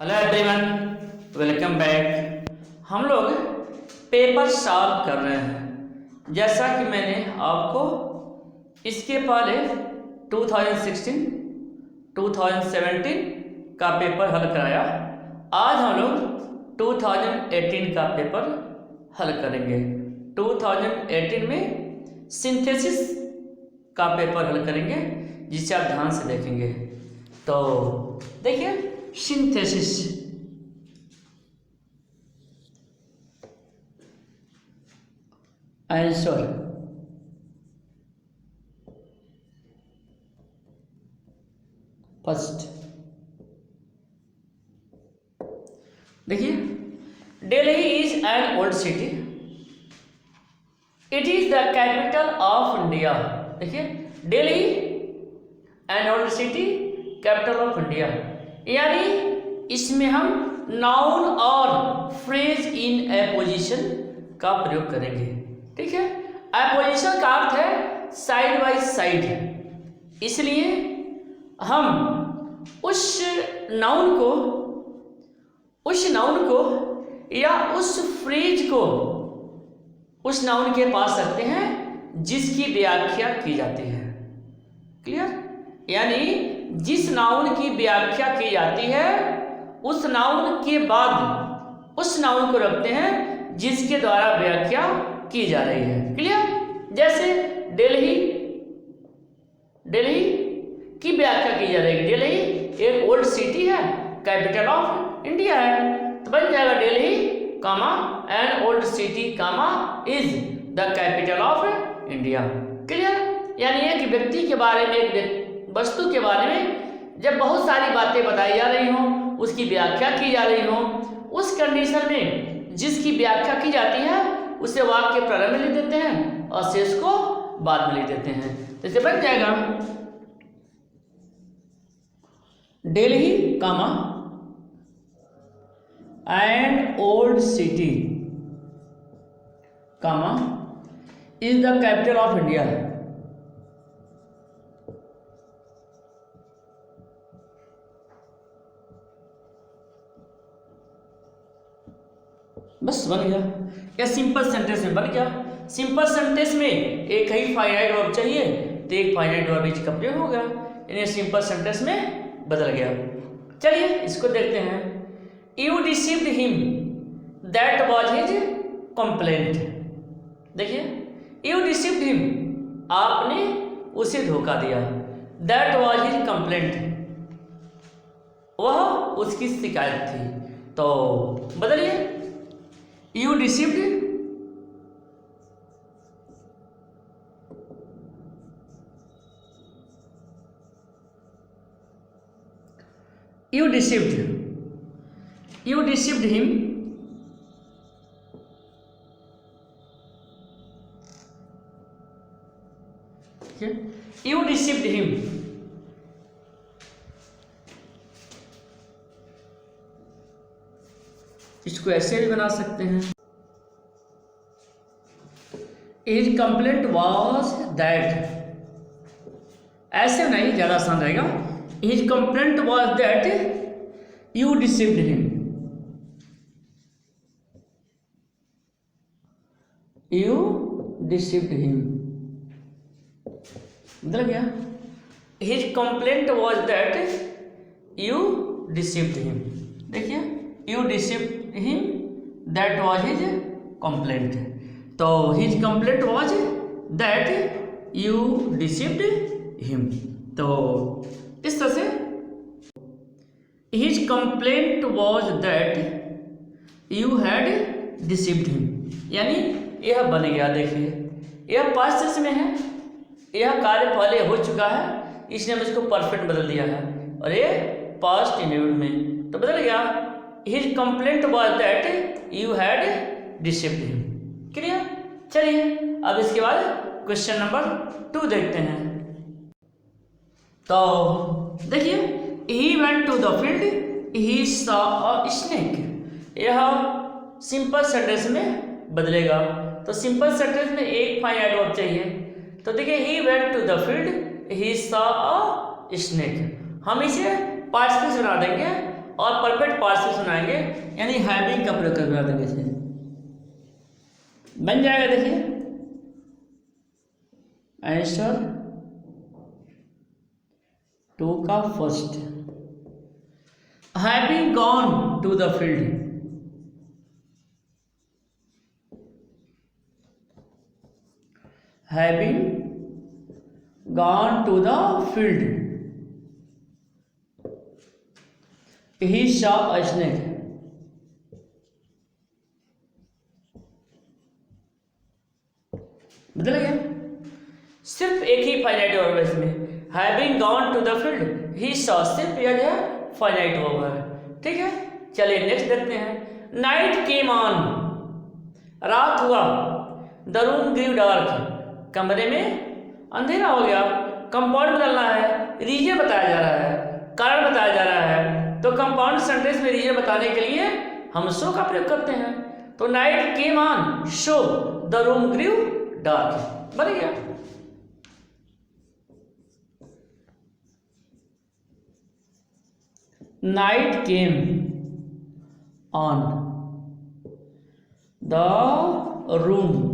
Hello everyone, welcome back. हम लोग paper solve कर रहे हैं। जैसा कि मैंने आपको इसके पहले 2016, 2017 का पेपर हल कराया। आज हम लोग 2018 का पेपर हल करेंगे। 2018 में सिंथेसिस का पेपर हल करेंगे, जिसे आप ध्यान से देखेंगे। तो देखिए, सिंथेसिस आंसर। फर्स्ट देखिए, Delhi is an old city. It is the capital of India. देखिए, Delhi an old city, capital of India. यानी इसमें हम नाउन और फ्रेज इन एपोजिशन का प्रयोग करेंगे। ठीक है, एपोजिशन का अर्थ है साइड बाय साइड। इसलिए हम उस नाउन को या उस फ्रेज को उस नाउन के पास रखते हैं जिसकी व्याख्या की जाती है। क्लियर? यानी जिस नाउन की व्याख्या की जाती है उस नाउन के बाद उस नाउन को रखते हैं जिसके द्वारा व्याख्या की जा रही है। क्लियर? जैसे दिल्ली की व्याख्या की जा रही है। दिल्ली एक ओल्ड सिटी है, कैपिटल ऑफ इंडिया है, तो बन जाएगा Delhi comma an old city comma is the capital of India. Clear? यानी एक व्यक्ति के बारे में, एक वस्तु के बारे में जब बहुत सारी बातें बताई जा रही हों, उसकी व्याख्या की जा रही हो, उस कंडीशन में जिसकी व्याख्या की जाती है उसे वाक्य प्रारंभ में लिख देते हैं और शेष को बाद में लिख देते हैं। तो इसे बन जाएगा Delhi comma and old city comma is the capital of India. बस बन गया। या सिंपल सेंटेंस में बन गया। सिंपल सेंटेंस में एक ही फाइनाइट वर्ब चाहिए तो एक फाइनाइट वर्ब इज का प्रयोग होगा, यानी सिंपल सेंटेंस में बदल गया। चलिए इसको देखते हैं। You deceived him, that was his complaint. देखिए, यू डिसीव्ड हिम, आपने उसे धोखा दिया। दैट वाज हिज कंप्लेंट, वह उसकी शिकायत थी। तो बदलिए, You deceived him, okay? You deceived him, इसको ऐसे भी बना सकते हैं। His complaint was that, ऐसे नहीं, ज़्यादा आसान रहेगा। His complaint was that you deceived him. You deceived him, बदल गया। His complaint was that you deceived him। देखिए, you deceived him, that was his complaint। तो his complaint was that you deceived him। तो इस तरह से his complaint was that you had deceived him, यानी यह बन गया। देखिए, यह पास्ट टेंस में है, यह कार्य पहले हो चुका है, इसने हम इसको परफेक्ट बदल दिया है, और ये पास्ट इंडिविजुअल में तो बदल गया। His complaint was that you had deceived him। Clear? चलिए अब इसके बाद क्वेश्चन नंबर 2 देखते हैं। तो देखिए, he went to the field, he saw a snake। यह सिंपल सेंटेंस में बदलेगा। तो सिंपल सेंटेंस में एक फाइनाइट वर्ब चाहिए। तो देखिए, he went to the field, he saw a snake। हम इसे पास्ट टेंस बना देंगे और परफेक्ट पास्ट सुनाएंगे, यानी हैविंग का प्रयोग करना देंगे से बन जाएगा। देखिए आंसर 2 का first, having gone to the field, having gone to the field, he saw a snake, बदल गया। सिर्फ एक ही फाइनाइट वर्ब है इसमें, having gone to the field he saw, सिर्फ यह जो है फाइनाइट वर्ब है। ठीक है, चलिए नेक्स्ट देखते हैं। नाइट केम ऑन, रात हुआ, द रूम ग्रीव डार्क, कमरे में अंधेरा हो गया। कंपाउंड बदलना है, रीजन बताया जा रहा है, कारण बताया जा रहा है, तो कंपाउंड सेंटेंस में रीजन बताने के लिए हम शो का प्रयोग करते हैं। तो night came on so the room grew dark, बन गया। Night came on the room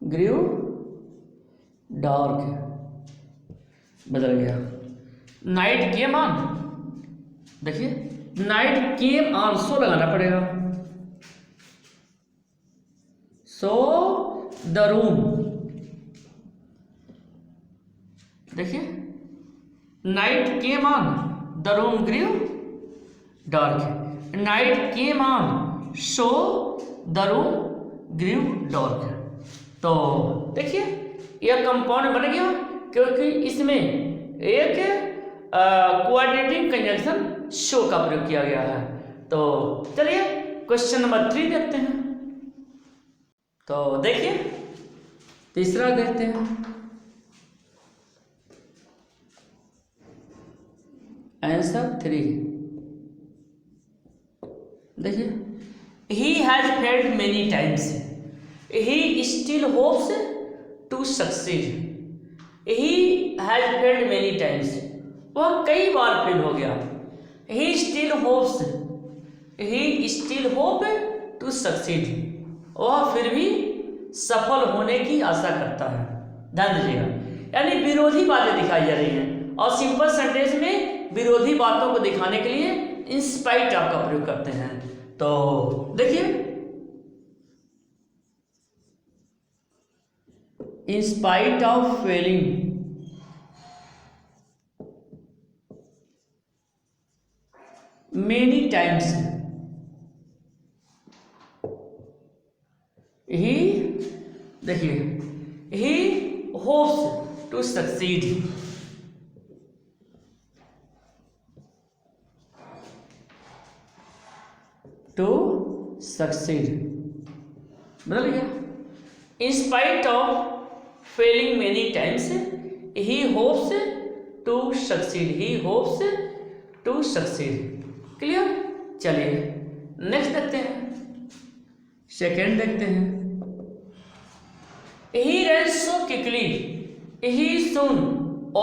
grew dark, बदल गया। नाइट केम ऑन, देखिए नाइट केम ऑन, सो लगाना पड़ेगा, सो द रूम, देखिए night came on the room grew dark, night came on so the room grew dark. तो देखिए यह compound बन गया क्योंकि इसमें एक कोऑर्डिनेटिंग कंजंक्शन शो का प्रयोग किया गया है। तो चलिए क्वेश्चन नंबर 3 देखते हैं। तो देखिए तीसरा देखते हैं, आंसर 3। देखिए he has failed many times, he still hopes to succeed, he has failed many times, वह कई बार फेल हो गया। he still hopes to succeed, वह फिर भी सफल होने की आशा करता है। ध्यान दीजिएगा, यानी विरोधी बातें दिखाई जा रही हैं और सिंपल सेंटेंस में विरोधी बातों को दिखाने के लिए इन स्पाइट ऑफ का प्रयोग करते हैं। तो देखिए in spite of failing many times, he, देखिए he hopes to succeed, बदल गया। in spite of failing many times, he hopes to succeed, he hopes to succeed, clear. चलिए नेक्स्ट देखते हैं, सेकेंड देखते हैं। he ran so quickly, he soon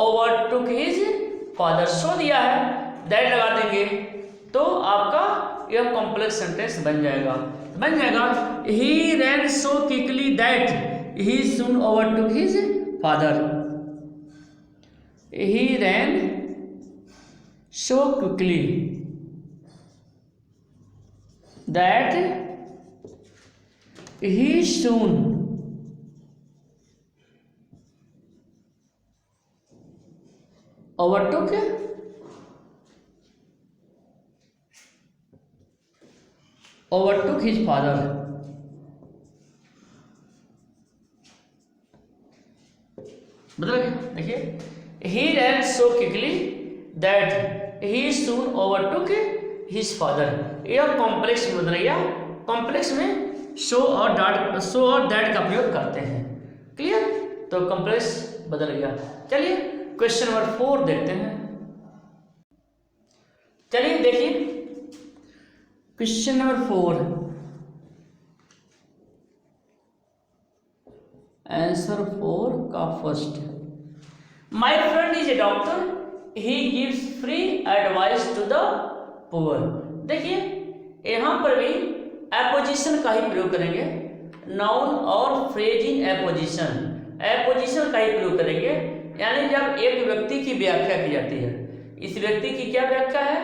overtook his father, सो दिया है, दैट लगा देंगे तो आपका यह कॉम्प्लेक्स सेंटेंस बन जाएगा। he ran so quickly that he soon overtook his father, he ran so quickly that he soon overtook his father, बदल गया। देखिए he ran so quickly that he soon overtook his father, यह complex में बदल गया। Complex में सो और that का प्रयोग करते हैं, क्लियर। तो कॉम्प्लेक्स बदल गया। चलिए क्वेश्चन नंबर 4 देखते हैं। चलिए देखिए क्वेश्चन नंबर 4, आंसर 4 का first, my friend is a doctor he gives free advice to the poor. देखिए यहाँ पर भी एपोजिशन का ही प्रयोग करेंगे, नाउन और फ्रेज इन एपोजिशन, एपोजिशन का ही प्रयोग करेंगे। यानी जब एक व्यक्ति की व्याख्या की जाती है, इस व्यक्ति की क्या व्याख्या है,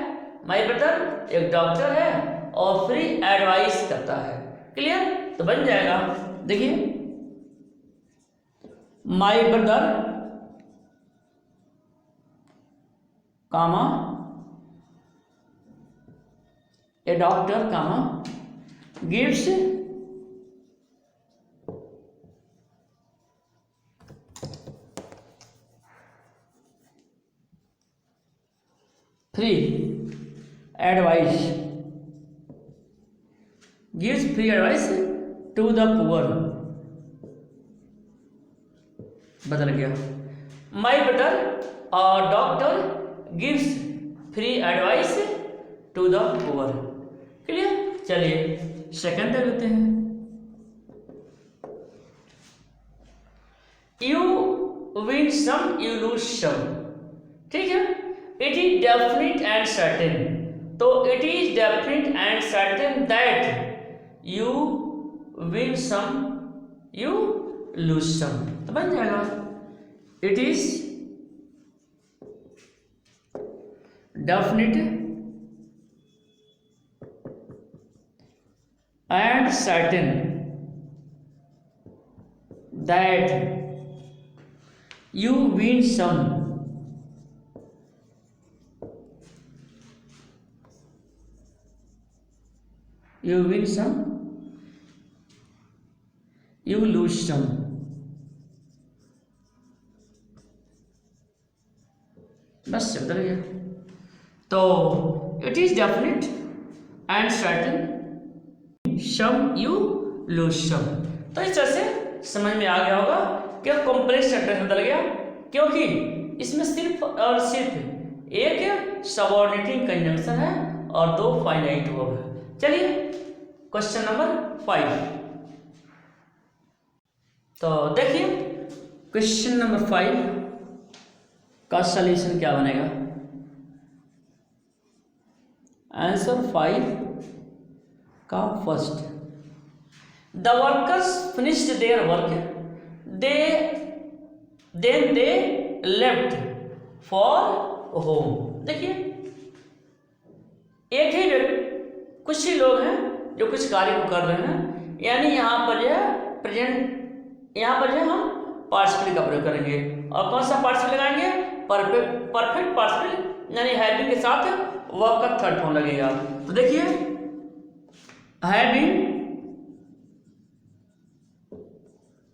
माय ब्रदर एक डॉक्टर है और फ्री एडवाइस करता है। क्लियर, तो बन जाएगा। देखिए my brother comma a doctor comma gives free advice, gives free advice to the poor. बदल गया, my brother doctor gives free advice to the poor. Clear, चलिए सेकंड देख लेते हैं। You win some you lose some, ठीक है। It is definite and certain, तो it is definite and certain that you win some you lose some, तो बन जाएगा it is definite and certain that you win some you win some you lose some। बस बदल गया, तो it is definite and certain some you lose some. तो इस तरह से समझ में आ गया होगा क्या कॉम्प्लेक्स सेंटेंस बदल गया, क्योंकि इसमें सिर्फ और सिर्फ एक सबऑर्डिनेटिंग कंजंक्शन है और दो फाइनाइट वर्ब है। चलिए क्वेश्चन नंबर 5, तो देखिए क्वेश्चन नंबर 5 का सॉल्यूशन क्या बनेगा। आंसर 5 का first, the workers finished their work then they left for home। देखिए एक ही कुछ ही लोग हैं जो कुछ कार्य को कर रहे हैं, यानी यहाँ पर जो है प्रेजेंट, यहाँ पर जो है हम पार्टिसिपल का प्रयोग करेंगे। और कौन सा पार्टिसिपल लगाएंगे, परफेक्ट पार्टिसिपल, यानी हैविंग के साथ वर्ब का थर्ड फॉर्म लगेगा। तो देखिए having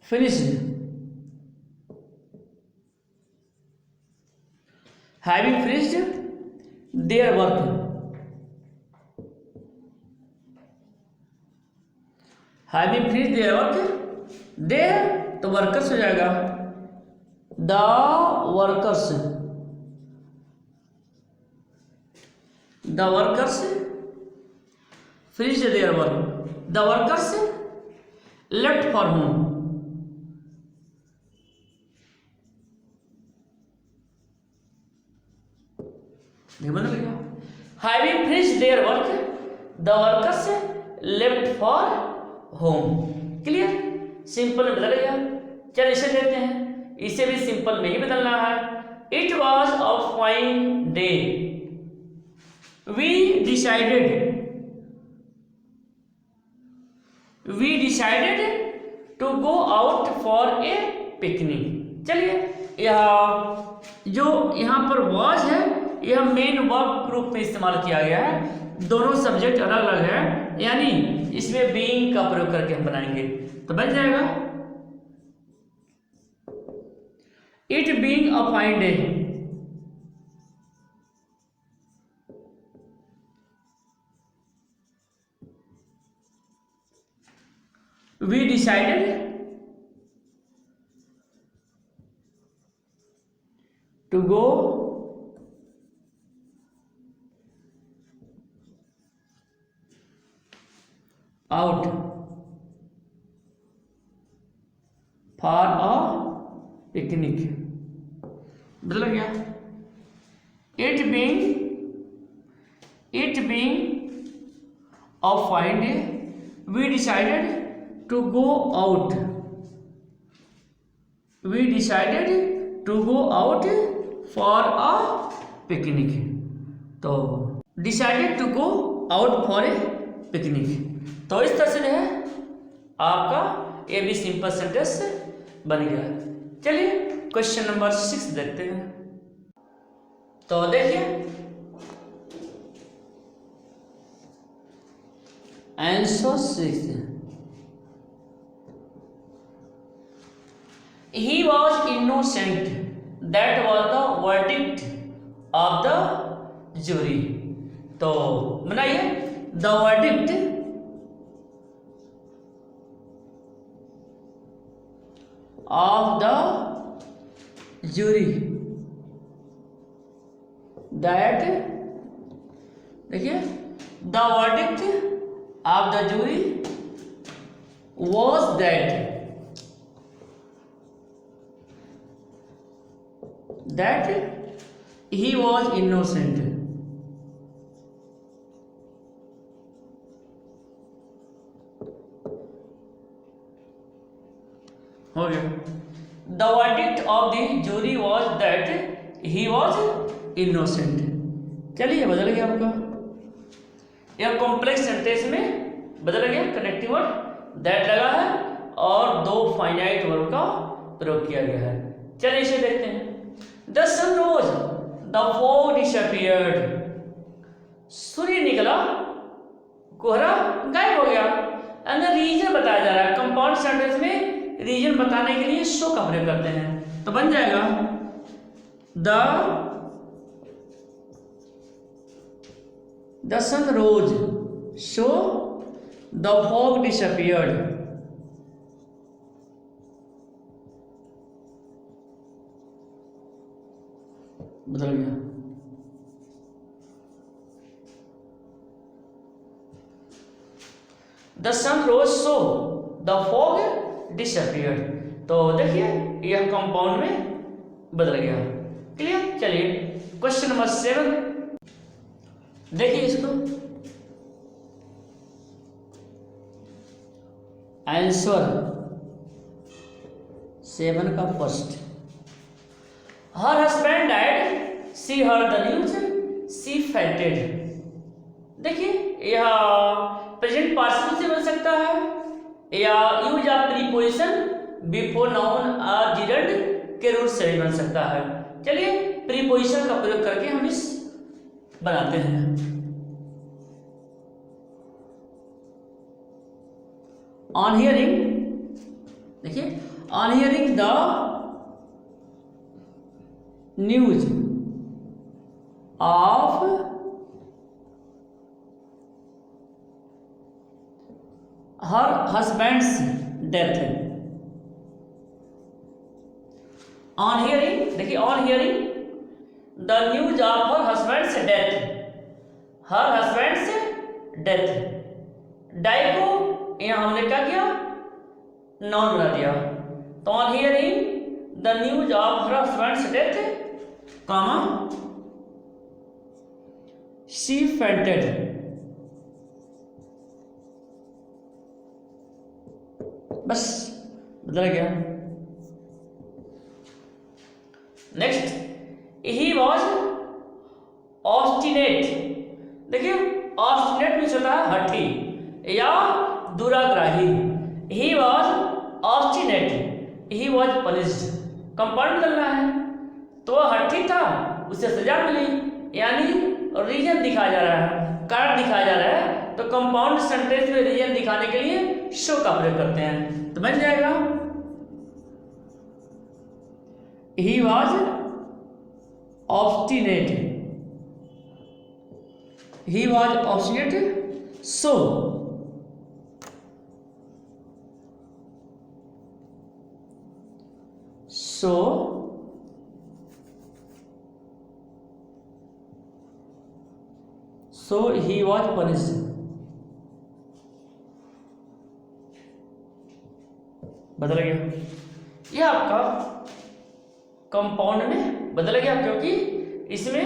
finished, having finished their work, having finished their work their, तो वर्कर्स हो जाएगा the workers, the workers finished their work, the workers left for home। बदल गया, having finished their work the workers left for home। Clear, simple में बदल गया। चल इसे देखते हैं, इसे भी सिंपल में ही बदलना है। It was a fine day we decided to go out for a picnic. चलिए जो यहाँ पर वॉज है यह मेन वर्ब ग्रुप में इस्तेमाल किया गया है, दोनों सब्जेक्ट अलग अलग है, यानी इसमें बीइंग का प्रयोग करके हम बनाएंगे, तो बन जाएगा it being a fine day we decided to go out for a picnic. बदल गया, being a fine day, we decided to go out for a picnic. तो decided to go out for a picnic, तो इस तरह से जो है आपका ये भी सिंपल सेंटेंस बन गया। चलिए क्वेश्चन नंबर 6 देखते हैं। तो देखिए answer 6, he was innocent, that was the verdict of the jury। तो बनाइए the verdict of the jury, that देखिए the verdict of the jury was that he was innocent। हो गया। The verdict of the jury was that he was innocent। चलिए बदल गया आपका, यह कॉम्प्लेक्स सेंटेंस में बदल गया, कनेक्टिव वर्ड दैट लगा है और दो फाइनाइट वर्ब का प्रयोग किया गया है। चलिए इसे देखते हैं। The sun rose, the fog disappeared। सूर्य निकला, कोहरा गायब हो गया। अंदर रीजन बताया जा रहा है, कंपाउंड सेंटेंस में रीजन बताने के लिए शो का प्रयोग करते हैं, तो बन जाएगा the sun rose, so the fog disappeared। बदल गया। The sun rose, so the fog disappeared। तो देखिए यह कंपाउंड में बदल गया। क्लियर। चलिए क्वेश्चन नंबर 7 देखिए इसको। आंसर 7 का first, her husband died, she heard the news, she fainted. देखिए यह प्रेजेंट पार्टिसिपल से बन सकता है या use of preposition before noun और जीरंड के रूट से भी बन सकता है। चलिए प्रीपोजिशन का प्रयोग करके हम इस बनाते हैं। ऑन हियरिंग, देखिए on hearing the news of her husband's death. On hearing, देखिए on hearing the news of her husband's death, her husband's death. Die को यहां हमने क्या किया, नाउन बना दिया। तो on hearing the news of her husband's death, comma she fainted. बस बदल गया। Next, he was obstinate. देखिए ऑब्स्टिनेट मीन्स होता है हठी या दुराग्राही। He was obstinate, he was punished. Compound बदलना है, तो वह हठी था, उसे सजा मिली, यानी रीजन दिखाया जा रहा है, कारण दिखाया जा रहा है। तो कंपाउंड सेंटेंस में रीजन दिखाने के लिए शो का प्रयोग करते हैं, तो बन जाएगा he was obstinate, he was obstinate, so he was punished। बदल गया, यह आपका कंपाउंड में बदल गया, क्योंकि इसमें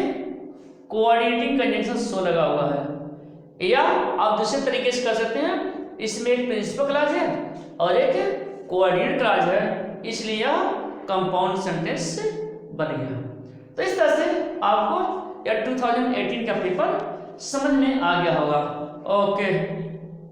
कोऑर्डिनेटिंग कंजंक्शन सो लगा हुआ है। या आप दूसरे तरीके से कर सकते हैं, इसमें एक प्रिंसिपल क्लॉज है और एक कोऑर्डिनेट क्लॉज है, इसलिए यह कंपाउंड सेंटेंस बन गया। तो इस तरह से आपको यह 2018 का पेपर समझ में आ गया होगा। ओके।